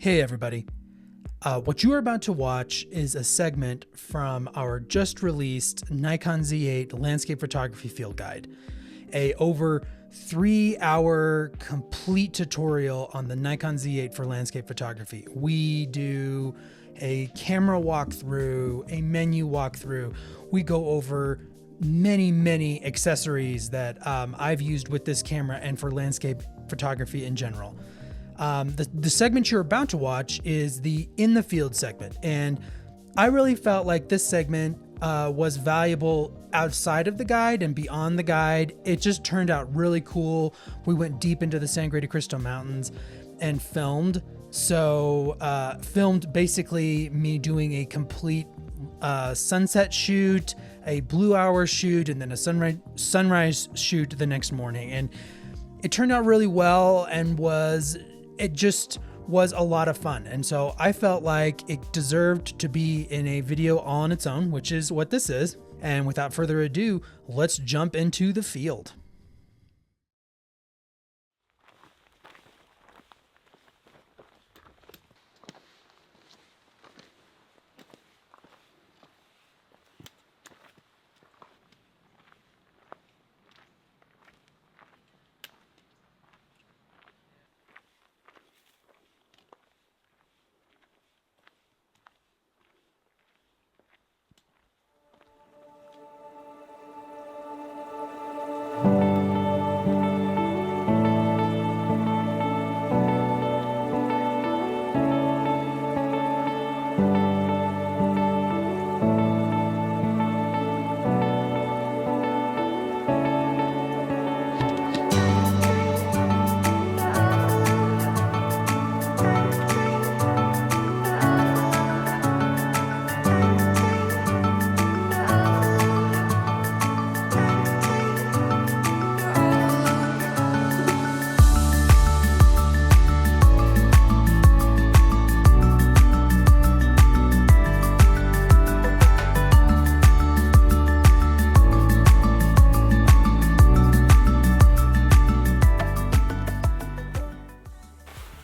Hey everybody. What you are about to watch is a segment from our just released Nikon Z8 landscape photography field guide, a over 3-hour complete tutorial on the Nikon Z8 for landscape photography. We do a camera walkthrough, a menu walkthrough. We go over many accessories that I've used with this camera and for landscape photography in general. The segment you're about to watch is the in the field segment, and I really felt like this segment was valuable outside of the guide and beyond the guide. It just turned out really cool. We went deep into the Sangre de Cristo Mountains and filmed. Filmed basically me doing a complete sunset shoot, a blue hour shoot, and then a sunrise shoot the next morning. And it turned out really well and it just was a lot of fun. And so I felt like it deserved to be in a video all on its own, which is what this is. And without further ado, let's jump into the field.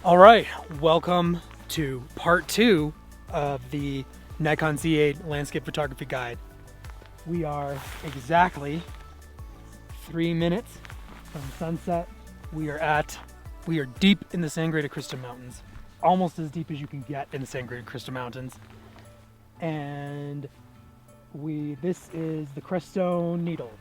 All right, welcome to part 2 of the Nikon Z8 landscape photography guide. We are exactly 3 minutes from sunset. We are deep in the Sangre de Cristo Mountains, almost as deep as you can get in the Sangre de Cristo Mountains. And this is the Crestone needle.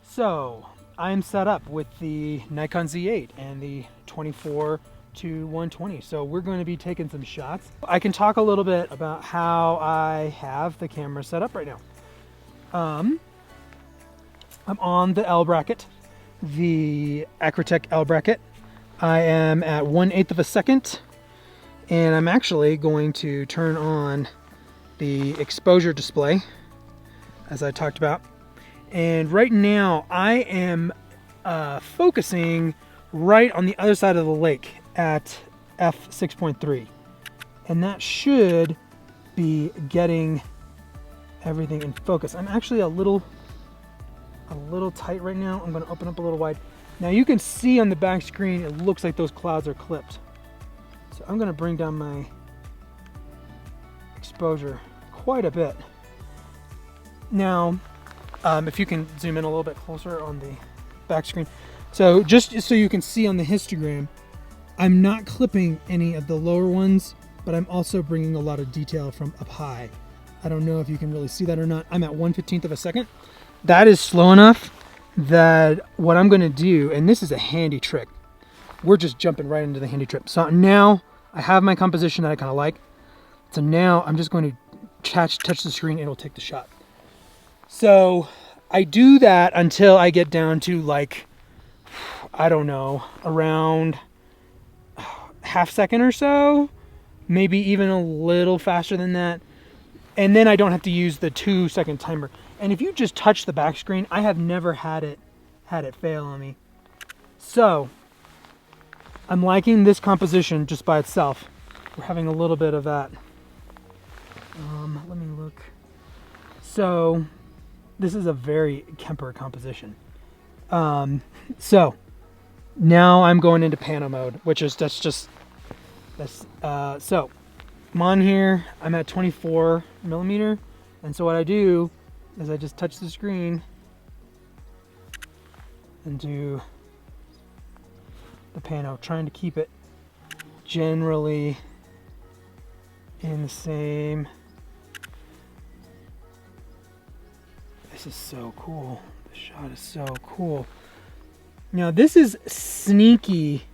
So I'm set up with the Nikon Z8 and the 24 to 120. So we're going to be taking some shots. I can talk a little bit about how I have the camera set up right now. I'm on the L bracket, the Acrotech L bracket. I am at 1/8 of a second, and I'm actually going to turn on the exposure display as I talked about. And right now I am focusing right on the other side of the lake at f6.3, and that should be getting everything in focus. I'm actually a little tight right now. I'm going to open up a little wide. Now you can see on the back screen it looks like those clouds are clipped, so I'm going to bring down my exposure quite a bit. Now if you can zoom in a little bit closer on the back screen, so just so you can see on the histogram, I'm not clipping any of the lower ones, but I'm also bringing a lot of detail from up high. I don't know if you can really see that or not. I'm at 1/15 of a second. That is slow enough that what I'm gonna do, and this is a handy trick, we're just jumping right into the handy trick. So now I have my composition that I kind of like. So now I'm just going to touch the screen and it'll take the shot. So I do that until I get down to, like, I don't know, around half second or so, maybe even a little faster than that, and then I don't have to use the 2-second timer. And if you just touch the back screen, I have never had it fail on me. So I'm liking this composition just by itself. We're having a little bit of that. Let me look. So this is a very Kemper composition. So now I'm going into pano mode, which is that's just So I'm on here, I'm at 24 millimeter. And so what I do is I just touch the screen and do the pano, trying to keep it generally in the same. This is so cool. The shot is so cool. Now this is sneaky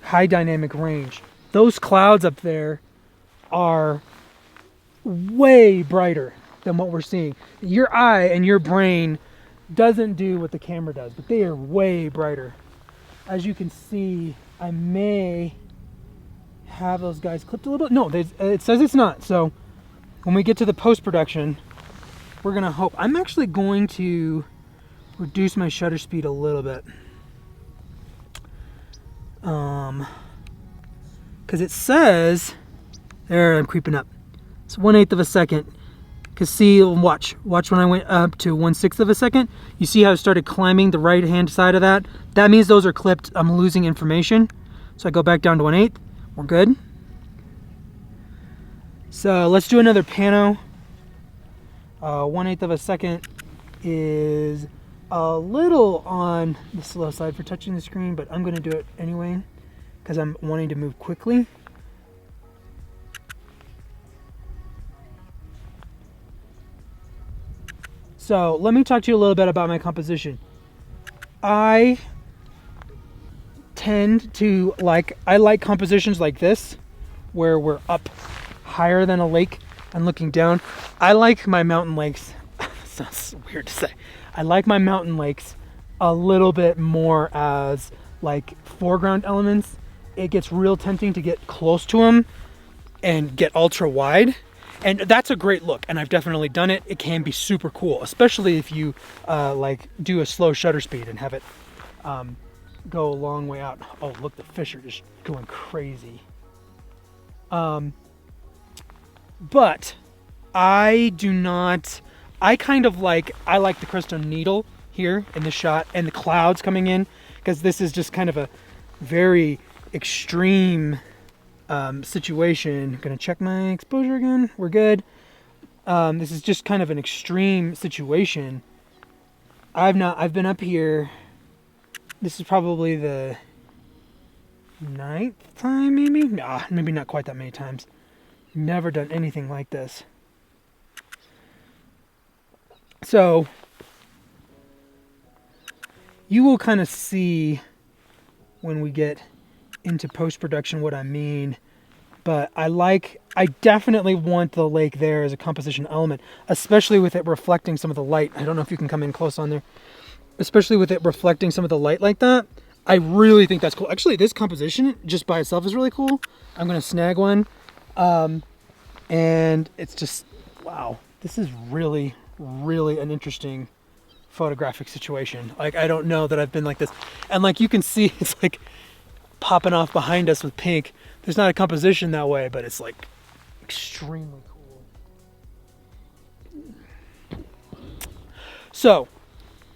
high dynamic range. Those clouds up there are way brighter than what we're seeing. Your eye and your brain doesn't do what the camera does, but they are way brighter. As you can see, I may have those guys clipped a little bit. No, it says it's not. So when we get to the post-production, we're gonna hope. I'm actually going to reduce my shutter speed a little bit. Because it says, there, I'm creeping up. It's 1/8 of a second. Because see, watch when I went up to 1/6 of a second, you see how I started climbing the right hand side of that? That means those are clipped. I'm losing information. So I go back down to 1/8. We're good. So let's do another pano. 1/8 of a second is a little on the slow side for touching the screen, but I'm going to do it anyway because I'm wanting to move quickly. So let me talk to you a little bit about my composition. I tend to like compositions like this, where we're up higher than a lake and looking down. I like my mountain lakes. Sounds weird to say. I like my mountain lakes a little bit more as like foreground elements. It gets real tempting to get close to them and get ultra wide. And that's a great look, and I've definitely done it. It can be super cool, especially if you like do a slow shutter speed and have it go a long way out. Oh, look, the fish are just going crazy. But I do not. I like the crystal needle here in the shot and the clouds coming in, because this is just kind of a very extreme situation. I'm gonna check my exposure again. We're good. This is just kind of an extreme situation. I've been up here. This is probably the 9th time, maybe? Nah, maybe not quite that many times. Never done anything like this. So you will kind of see when we get into post-production what I mean, but I definitely want the lake there as a composition element, especially with it reflecting some of the light. I don't know if you can come in close on there, especially with it reflecting some of the light like that. I really think that's cool. Actually, this composition just by itself is really cool. I'm gonna snag one, and it's just, wow, this is really an interesting photographic situation. Like, I don't know that I've been like this, and like you can see, it's like popping off behind us with pink. There's not a composition that way, but it's like extremely cool. So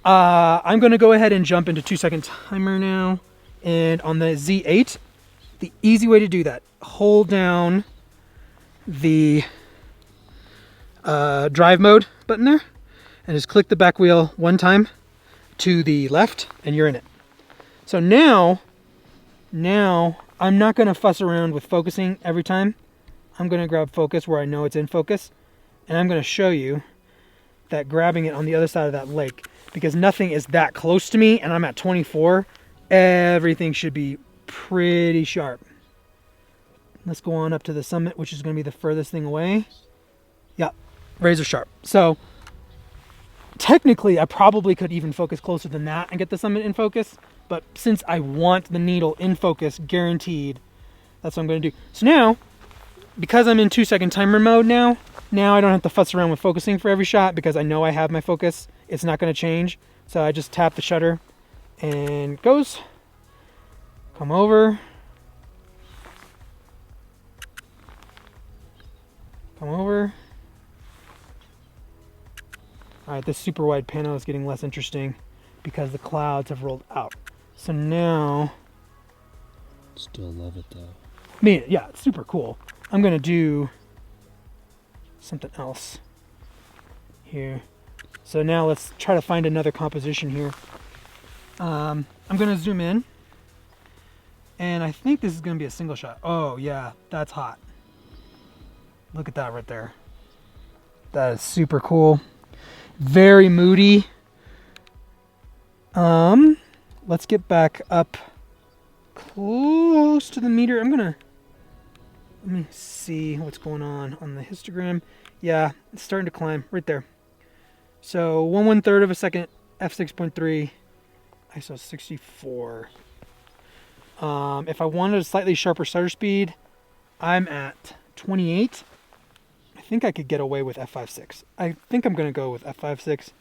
I'm going to go ahead and jump into 2-second timer now, and on the Z8, the easy way to do that, hold down the drive mode button there and just click the back wheel one time to the left and you're in it. So now I'm not going to fuss around with focusing every time. I'm going to grab focus where I know it's in focus, and I'm going to show you that grabbing it on the other side of that lake, because nothing is that close to me and I'm at 24, everything should be pretty sharp. Let's go on up to the summit, which is going to be the furthest thing away. Yeah, razor sharp. So technically I probably could even focus closer than that and get the summit in focus, but since I want the needle in focus guaranteed, that's what I'm going to do. So now, because I'm in 2-second timer mode now I don't have to fuss around with focusing for every shot, because I know I have my focus. It's not going to change. So I just tap the shutter and it goes. Come over. Come over. All right, this super wide panel is getting less interesting because the clouds have rolled out. So now, Still love it though. I mean, yeah, it's super cool. I'm gonna do something else here. So now let's try to find another composition here. I'm gonna zoom in, and I think this is gonna be a single shot. Oh yeah, that's hot. Look at that right there. That is super cool. Very moody. Let's get back up close to the meter. Let me see what's going on the histogram. Yeah, it's starting to climb right there. So 1/1/3 of a second, f6.3, ISO 64. If I wanted a slightly sharper shutter speed, I'm at 28. I think I could get away with f5.6. I think I'm gonna go with f5.6.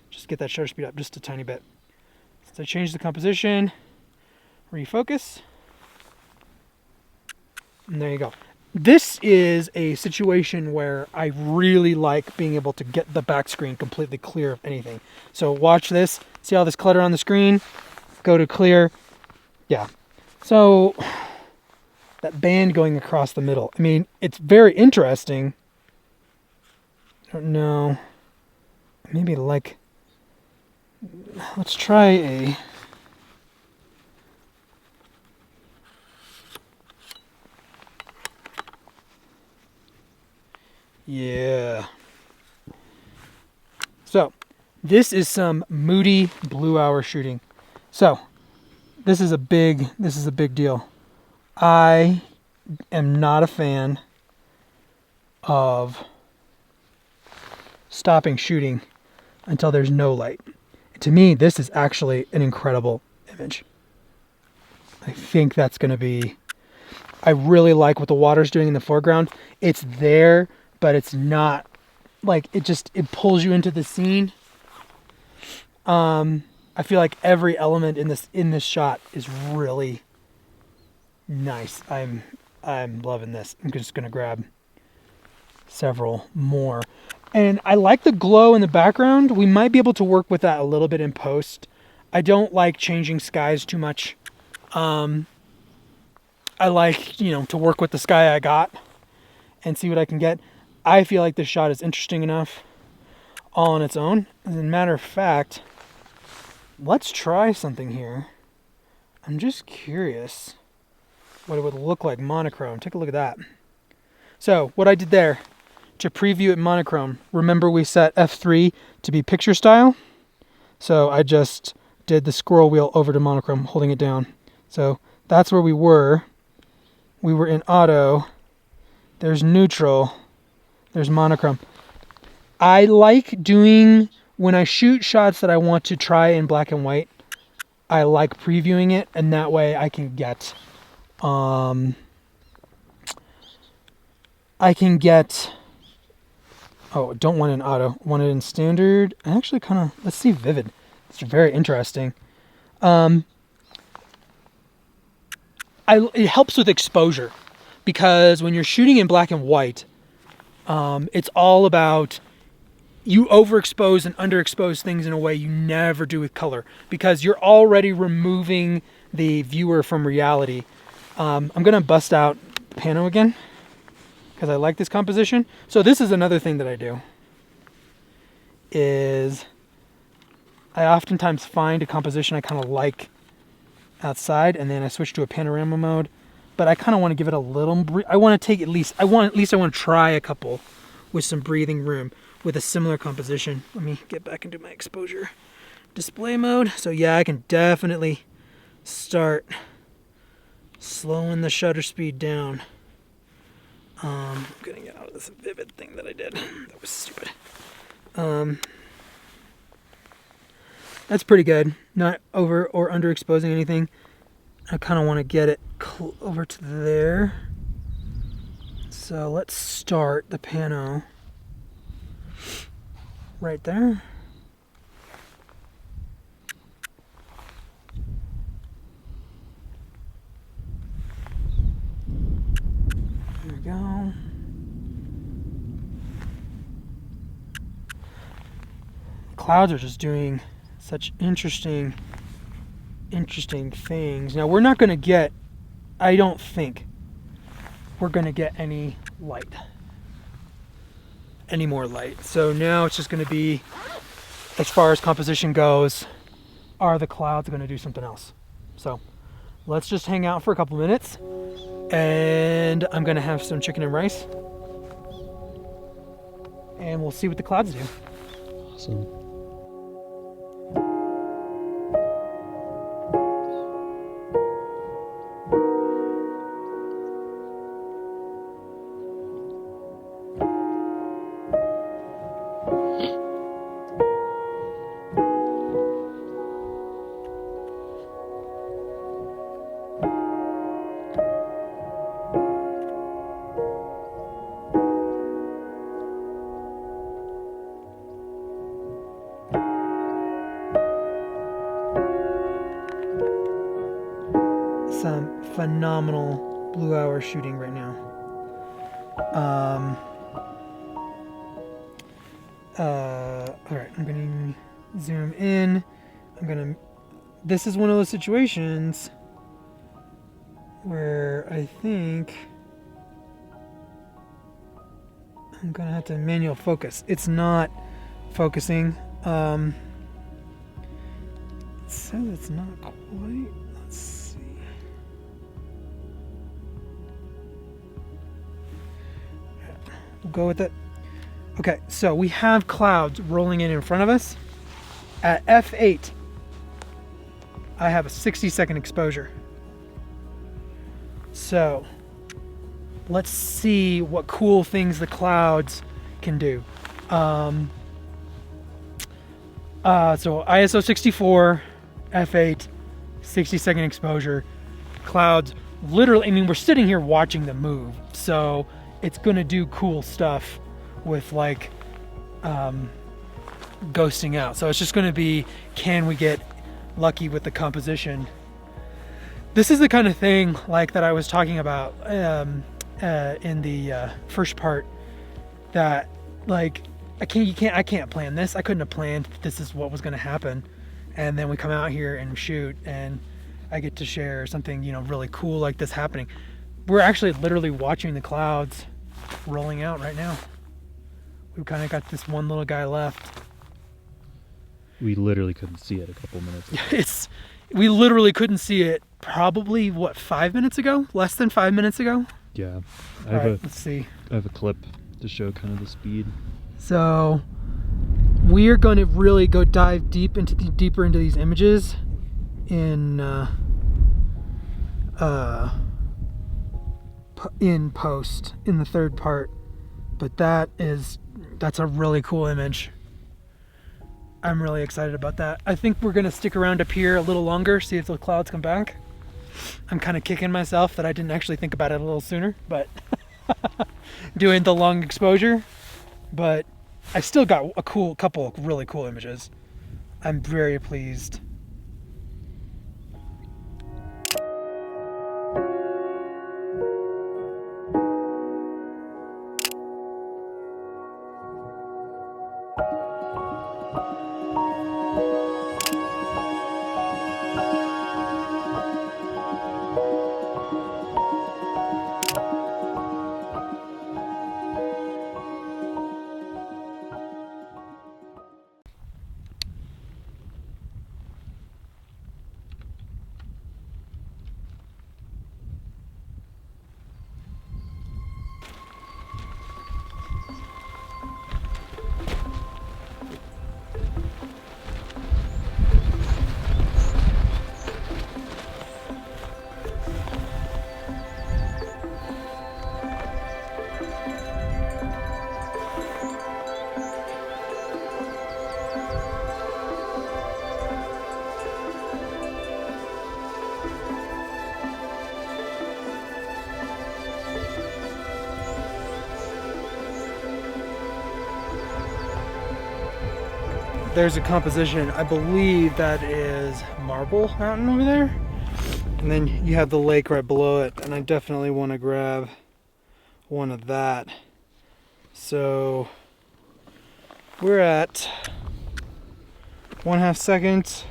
Just get that shutter speed up just a tiny bit. So I change the composition, refocus, and there you go. This is a situation where I really like being able to get the back screen completely clear of anything. So watch this. See all this clutter on the screen? Go to clear. Yeah. So that band going across the middle. I mean, it's very interesting. I don't know. Maybe like, let's try a... Yeah. So, this is some moody blue hour shooting. So, this is a big deal. I am not a fan of stopping shooting until there's no light. To me, this is actually an incredible image. I think that's going to be... I really like what the water's doing in the foreground. It's there, but it's not like it pulls you into the scene. I feel like every element in this shot is really nice. I'm loving this. I'm just gonna grab several more. And I like the glow in the background. We might be able to work with that a little bit in post. I don't like changing skies too much. I like, to work with the sky I got and see what I can get. I feel like this shot is interesting enough all on its own. As a matter of fact, let's try something here. I'm just curious what it would look like monochrome. Take a look at that. So what I did there to preview it monochrome, remember we set F3 to be picture style. So I just did the scroll wheel over to monochrome, holding it down. So that's where we were. We were in auto. There's neutral. There's monochrome. I like doing, when I shoot shots that I want to try in black and white, I like previewing it, and that way I can get, oh, don't want it in auto, want it in standard. I actually kind of, let's see vivid. It's very interesting. It helps with exposure, because when you're shooting in black and white, it's all about, you overexpose and underexpose things in a way you never do with color, because you're already removing the viewer from reality. I'm gonna bust out Pano again, because I like this composition. So this is another thing that I do, is I oftentimes find a composition I kind of like outside, and then I switch to a panorama mode. But I kind of want to give it a little, I want to try a couple with some breathing room with a similar composition. Let me get back into my exposure display mode. So yeah, I can definitely start slowing the shutter speed down. I'm gonna get out of this vivid thing that I did. That was stupid. That's pretty good. Not over or underexposing anything. I kind of want to get it over to there. So let's start the pano right there. There we go. Clouds are just doing such interesting things. Now we're not going to get I don't think we're gonna get any more light. So now it's just gonna be, as far as composition goes, are the clouds gonna do something else? So let's just hang out for a couple minutes, and I'm gonna have some chicken and rice, and we'll see what the clouds do. Awesome. Some phenomenal blue hour shooting right now. All right, I'm gonna zoom in. This is one of those situations where I think I'm gonna have to manual focus. It's not focusing. It says it's not quite. Let's see. We'll go with it. Okay, so we have clouds rolling in front of us. At f8, I have a 60-second exposure. So let's see what cool things the clouds can do. So ISO 64, f8, 60-second exposure. Clouds, literally, I mean, we're sitting here watching them move, so it's gonna do cool stuff with like ghosting out. So it's just gonna be, can we get lucky with the composition? This is the kind of thing like that I was talking about in the first part, that like I can't plan this. I couldn't have planned this is what was going to happen, and then we come out here and shoot, and I get to share something, you know, really cool like this happening. We're actually literally watching the clouds rolling out right now. We've kind of got this one little guy left. We literally couldn't see it a couple minutes ago. We literally couldn't see it probably, what, 5 minutes ago? Less than 5 minutes ago? Yeah. Let's see. I have a clip to show kind of the speed. So we are going to really go dive deeper into these images in post, in the third part. But that's a really cool image. I'm really excited about that. I think we're gonna stick around up here a little longer, see if the clouds come back. I'm kind of kicking myself that I didn't actually think about it a little sooner, but doing the long exposure. But I still got a couple of really cool images. I'm very pleased. There's a composition, I believe that is Marble Mountain over there, and then you have the lake right below it, and I definitely want to grab one of that. So we're at 1/2 second,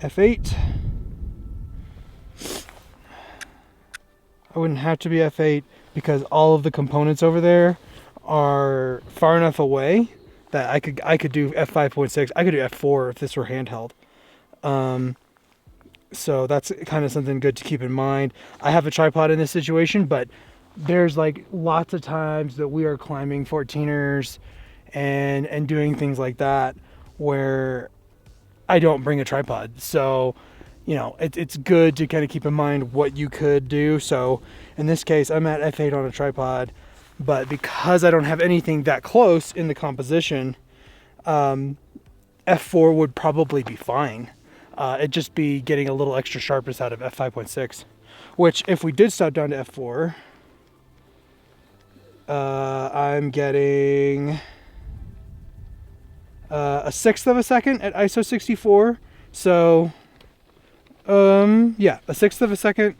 f8. I wouldn't have to be f8 because all of the components over there are far enough away that I could do f5.6. I could do f4 if this were handheld. So that's kind of something good to keep in mind. I have a tripod in this situation, but there's like lots of times that we are climbing 14ers and doing things like that where I don't bring a tripod. So, you know, it's good to kind of keep in mind what you could do. So in this case, I'm at f8 on a tripod, but because I don't have anything that close in the composition, f4 would probably be fine. It'd just be getting a little extra sharpness out of f5.6, which if we did stop down to f4, I'm getting a 1/6 of a second at ISO 64. So, yeah, a 1/6 of a second,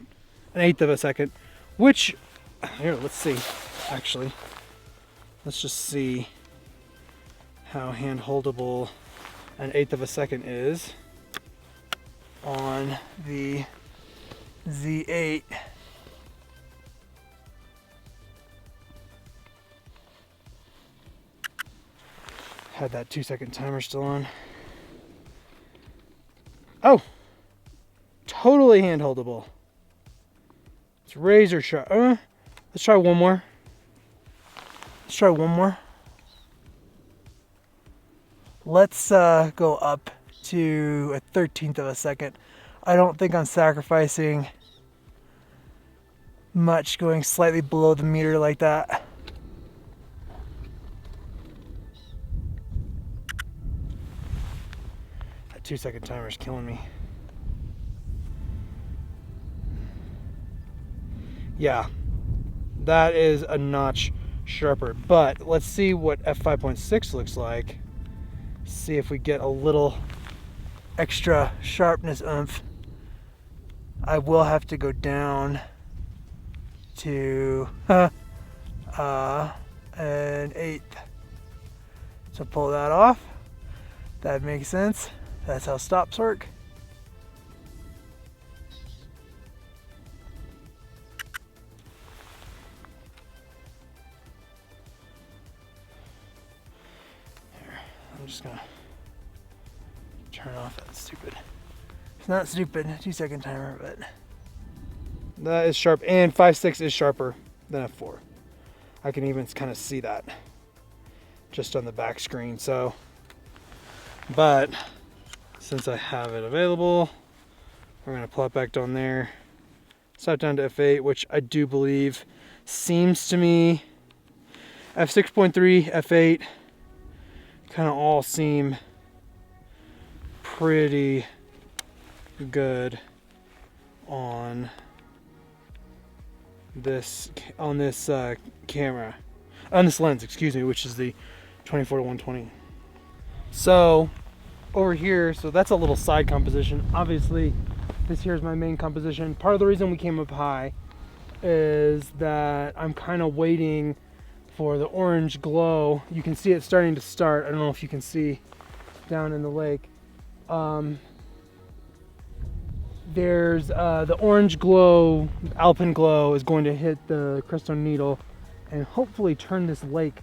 an 1/8 of a second, which, here, let's see, actually. Let's just see how hand holdable an 1/8 of a second is on the Z8. Had that 2-second timer still on. Oh, totally hand holdable. It's razor sharp. Let's try one more. Let's go up to a 1/13 of a second. I don't think I'm sacrificing much going slightly below the meter like that. That 2-second timer is killing me. Yeah, that is a notch sharper, but let's see what f5.6 looks like. See if we get a little extra sharpness oomph. I will have to go down to an 1/8 to pull that off. That makes sense. That's how stops work. I'm just gonna turn off that stupid. It's not stupid 2-second timer, but that is sharp, and 5/6 is sharper than f4. I can even kind of see that just on the back screen. So, but since I have it available, we're gonna plop back down there, stop down to f8, which I do believe seems to me f6.3, f8. Kind of all seem pretty good on this camera, on this lens, excuse me, which is the 24-120. So over here, so that's a little side composition. Obviously, this here is my main composition. Part of the reason we came up high is that I'm kind of waiting for the orange glow. You can see it starting to start. I don't know if you can see down in the lake. There's the orange glow, alpine glow, is going to hit the crystal needle and hopefully turn this lake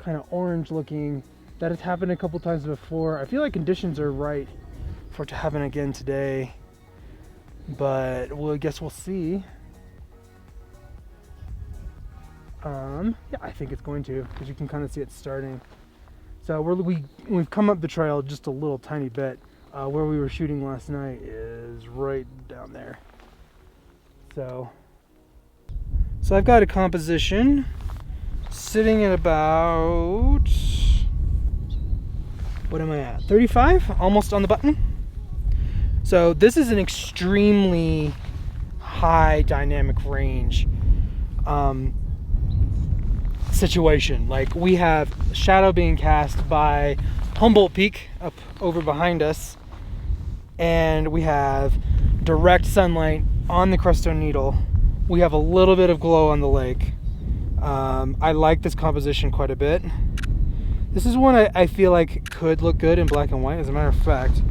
kind of orange looking. That has happened a couple times before. I feel like conditions are right for it to happen again today, but I guess we'll see. Yeah, I think it's going to, because you can kind of see it starting. So we've come up the trail just a little tiny bit. Where we were shooting last night is right down there. So I've got a composition sitting at about, what am I at? 35, almost on the button. So this is an extremely high dynamic range situation. Like, we have shadow being cast by Humboldt Peak up over behind us, and we have direct sunlight on the Crestone Needle. We have a little bit of glow on the lake. I like this composition quite a bit. This is one I feel like could look good in black and white. As a matter of fact,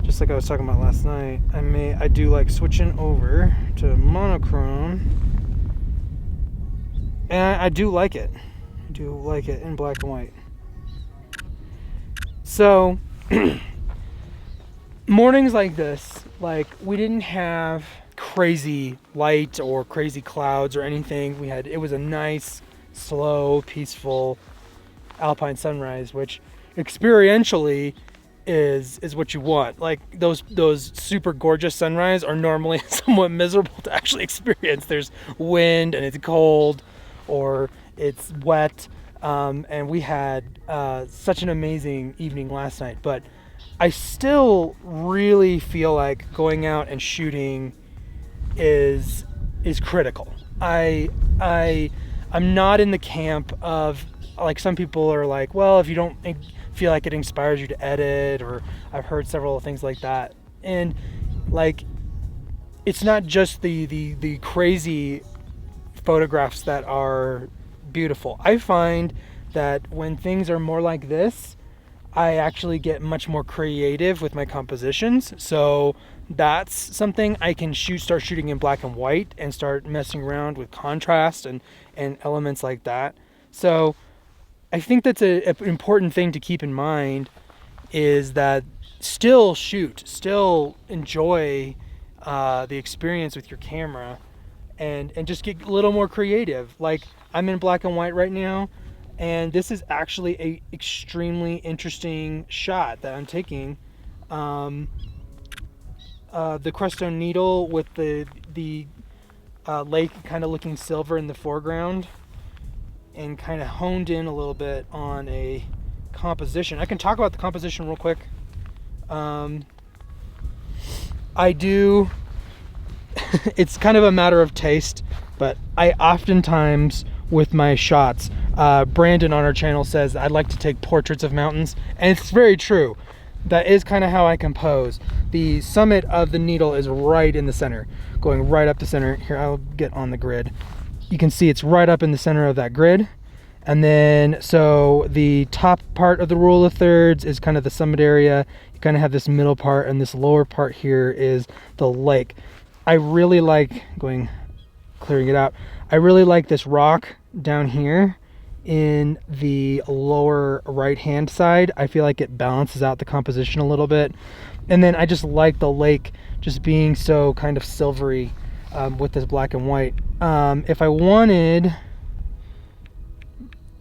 just like I was talking about last night, I do like switching over to monochrome, and I do like it. I do like it in black and white. So mornings like this, like we didn't have crazy light or crazy clouds or anything. It was a nice, slow, peaceful alpine sunrise, which experientially is what you want. Like those super gorgeous sunrise are normally somewhat miserable to actually experience. There's wind and it's cold or it's wet, and we had such an amazing evening last night. But I still really feel like going out and shooting is critical. I'm not in the camp of, like, some people are like, well, if you don't feel like it inspires you to edit, or I've heard several things like that. And like, it's not just the crazy photographs that are beautiful. I find that when things are more like this, I actually get much more creative with my compositions. So that's something I can start shooting in black and white and start messing around with contrast and elements like that. So I think that's an important thing to keep in mind, is that still enjoy the experience with your camera, and just get a little more creative. Like, I'm in black and white right now, and this is actually a extremely interesting shot that I'm taking. The Crestone needle with the lake kind of looking silver in the foreground, and kind of honed in a little bit on a composition. I can talk about the composition real quick. I do, it's kind of a matter of taste, but I oftentimes, with my shots, Brandon on our channel says I'd like to take portraits of mountains, and it's very true. That is kind of how I compose. The summit of the needle is right in the center, going right up the center. Here, I'll get on the grid. You can see it's right up in the center of that grid. And then, so the top part of the rule of thirds is kind of the summit area. You kind of have this middle part, and this lower part here is the lake. I really like clearing it out. I really like this rock down here in the lower right hand side. I feel like it balances out the composition a little bit. And then I just like the lake just being so kind of silvery with this black and white. If I wanted,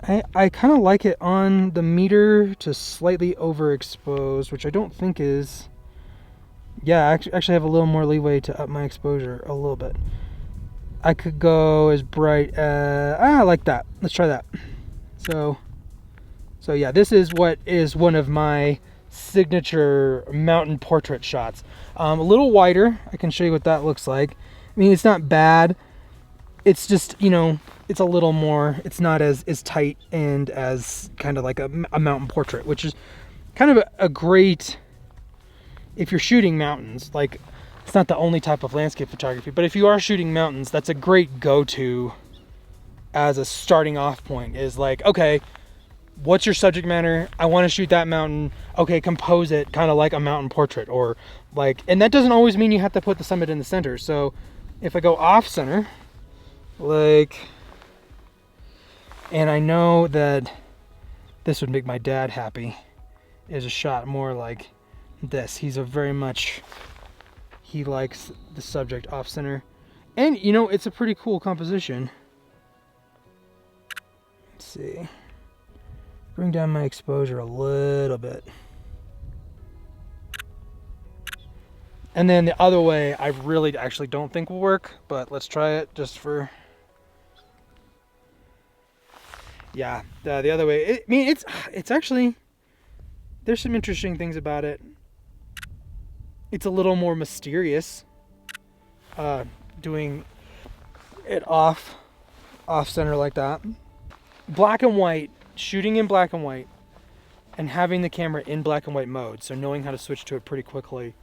I kind of like it on the meter to slightly overexpose, which I don't think is, yeah, I actually have a little more leeway to up my exposure a little bit. I could go as bright, I like that. Let's try that. So yeah, this is what is one of my signature mountain portrait shots. A little wider. I can show you what that looks like. I mean, it's not bad. It's just, you know, it's a little more, it's not as tight and as kind of like a mountain portrait, which is kind of a great, if you're shooting mountains, like, it's not the only type of landscape photography, but if you are shooting mountains, that's a great go-to as a starting off point. Is like, okay, what's your subject matter? I want to shoot that mountain. Okay, compose it kind of like a mountain portrait, or like, and that doesn't always mean you have to put the summit in the center. So if I go off center, like, and I know that this would make my dad happy, is a shot more like this. He's a very much, he likes the subject off center, and you know, it's a pretty cool composition. Let's see, bring down my exposure a little bit, and then the other way I really actually don't think will work, but let's try it just for, yeah, the other way. I mean, it's actually, there's some interesting things about it. It's a little more mysterious, doing it off center like that. Black and white, shooting in black and white, and having the camera in black and white mode, so knowing how to switch to it pretty quickly,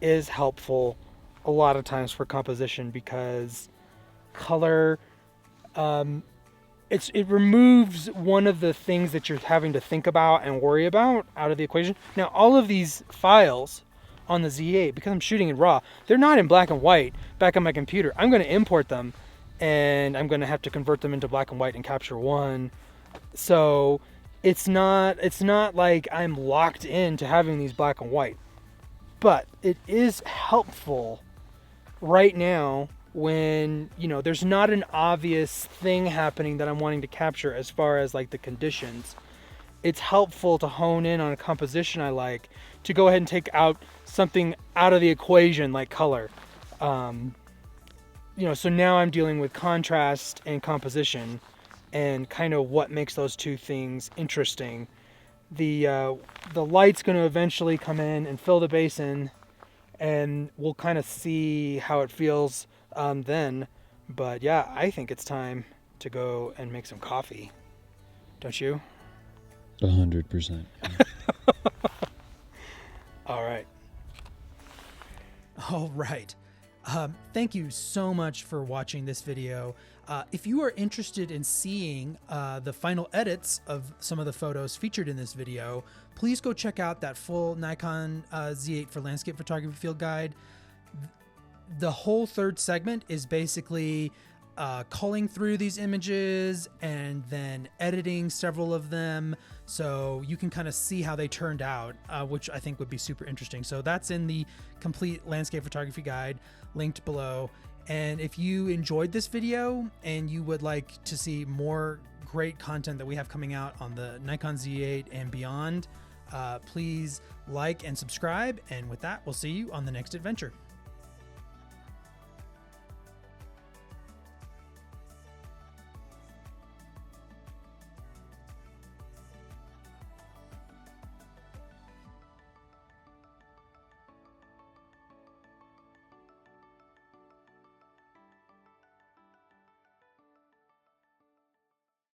is helpful a lot of times for composition, because color, it removes one of the things that you're having to think about and worry about out of the equation. Now, all of these files on the Z8 because I'm shooting in RAW. They're not in black and white back on my computer. I'm going to import them, and I'm going to have to convert them into black and white in Capture One. So it's not like I'm locked into having these black and white, but it is helpful right now when, you know, there's not an obvious thing happening that I'm wanting to capture as far as like the conditions. It's helpful to hone in on a composition I like, to go ahead and take out something out of the equation like color. You know, so now I'm dealing with contrast and composition and kind of what makes those two things interesting. The light's going to eventually come in and fill the basin, and we'll kind of see how it feels then. But yeah, I think it's time to go and make some coffee. Don't you? 100%. All right. All right. Thank you so much for watching this video. If you are interested in seeing the final edits of some of the photos featured in this video, please go check out that full Nikon Z8 for landscape photography field guide. The whole third segment is basically culling through these images and then editing several of them so you can kind of see how they turned out, which I think would be super interesting. So that's in the complete landscape photography guide linked below. And if you enjoyed this video and you would like to see more great content that we have coming out on the Nikon Z8 and beyond, please like and subscribe. And with that, we'll see you on the next adventure.